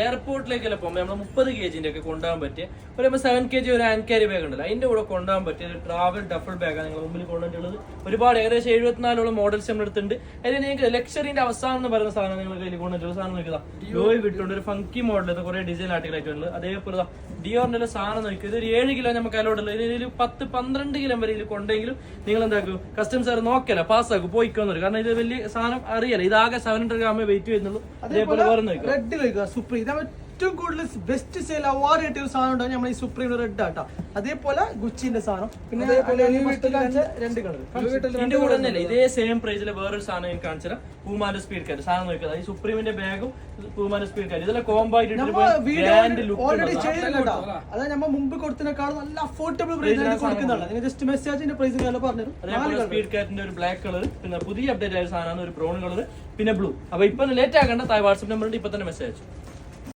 എയർപോർട്ടിലേക്കല്ല പോകുമ്പോൾ നമ്മൾ 30 kg ഒക്കെ കൊണ്ടുപോകാൻ പറ്റിയ ഒരു 7 kg ഒരു ഹാൻഡ് ക്യാരി ബാഗ് ഉണ്ടല്ലോ, അതിന്റെ കൂടെ കൊണ്ടുപോകാൻ പറ്റിയ ഒരു ട്രാവൽ ഡഫിൾ ബാഗാണ് നിങ്ങൾ മുമ്പിൽ കൊണ്ടുവന്നിട്ടുള്ളത്. ഒരുപാട് ഏകദേശം 74 മോഡൽസ് നമ്മുടെ അടുത്തുണ്ട്. അതിൽ നിങ്ങൾക്ക് ലക്ഷറിന്റെ അവസാനം എന്ന് പറയുന്ന സാധനം നിങ്ങൾ കയ്യിൽ കൊണ്ടുവന്നിട്ടുള്ള സാധനം നോക്കുക. ലോയി വിട്ടുണ്ട് ഒരു ഫങ്കി മോഡൽ, കുറെ ഡിസൈൻ ആർട്ടികളായിട്ടുള്ളത്. അതേപോലെ ഡിയോറിന്റെ സാധനം നോക്കുക. ഇതൊരു 7 കിലോ നമുക്ക് അലോടുള്ളത്. ഇതിൽ 10-12 കിലോ വരെ ഇതിൽ കൊണ്ടെങ്കിലും നിങ്ങൾ എന്താക്കും, കസ്റ്റംസ് നോക്കല പാസ്സാക്കും പോയിക്കോന്നു. കാരണം ഇത് വലിയ സാധനം അറിയാലോ, ഇതാകെ 700 ഗ്രാമേ വെയിറ്റ് വരുന്നുള്ളൂ. അതേപോലെ വേറെ നോക്കുക സുപ്രീം ഏറ്റവും കൂടുതൽ ബെസ്റ്റ് സെയിൽ അവാർഡ് കിട്ടിയ ഒരു സാധനം ഉണ്ടാവും നമ്മൾ ഈ സുപ്രീം റെഡ് ആട്ടാ. അതേപോലെ ഗുച്ചിന്റെ സാധനം, പിന്നെ രണ്ട് കളർ. ഇതിന്റെ കൂടെ തന്നെ ഇതേ സെയിം പ്രൈസിലെ വേറൊരു സാധനം ഞാൻ കാണിച്ചാൽ പൂമാന്റെ സ്പീഡ് കാറ്റ് സാധനം നോക്കുക. ഈ സുപ്രീമിന്റെ ബാഗും പൂമാന്റെ സ്പീഡ് കാറ്റ് ഇതെല്ലാം കോംബോ ആയിട്ട് ഓൾറെഡി ചെയ്യുന്നുണ്ടോ. അതായത് നമ്മൾ മുമ്പ് കൊടുത്തതിനേക്കാളും നല്ല അഫോർഡബിൾ പ്രൈസിലാണ് കൊടുക്കുന്നുള്ളത്. നിങ്ങൾ ജസ്റ്റ് മെസ്സേജിന്റെ പ്രൈസ് പറഞ്ഞു. അതേപോലെ സ്പീഡ് കാറ്റിന്റെ ഒരു ബ്ലാക്ക് കളർ, പിന്നെ പുതിയ അപ്ഡേറ്റ് ആയ സാധനമാണ് ഒരു ബ്രൗൺ കളർ, പിന്നെ ബ്ലൂ. അപ്പൊ ഇപ്പൊ ലേറ്റ് ആകണ്ട, വാട്സ്ആപ്പ് നമ്പർ ഉണ്ട്, ഇപ്പൊ തന്നെ മെസ്സേജ് അയച്ചു.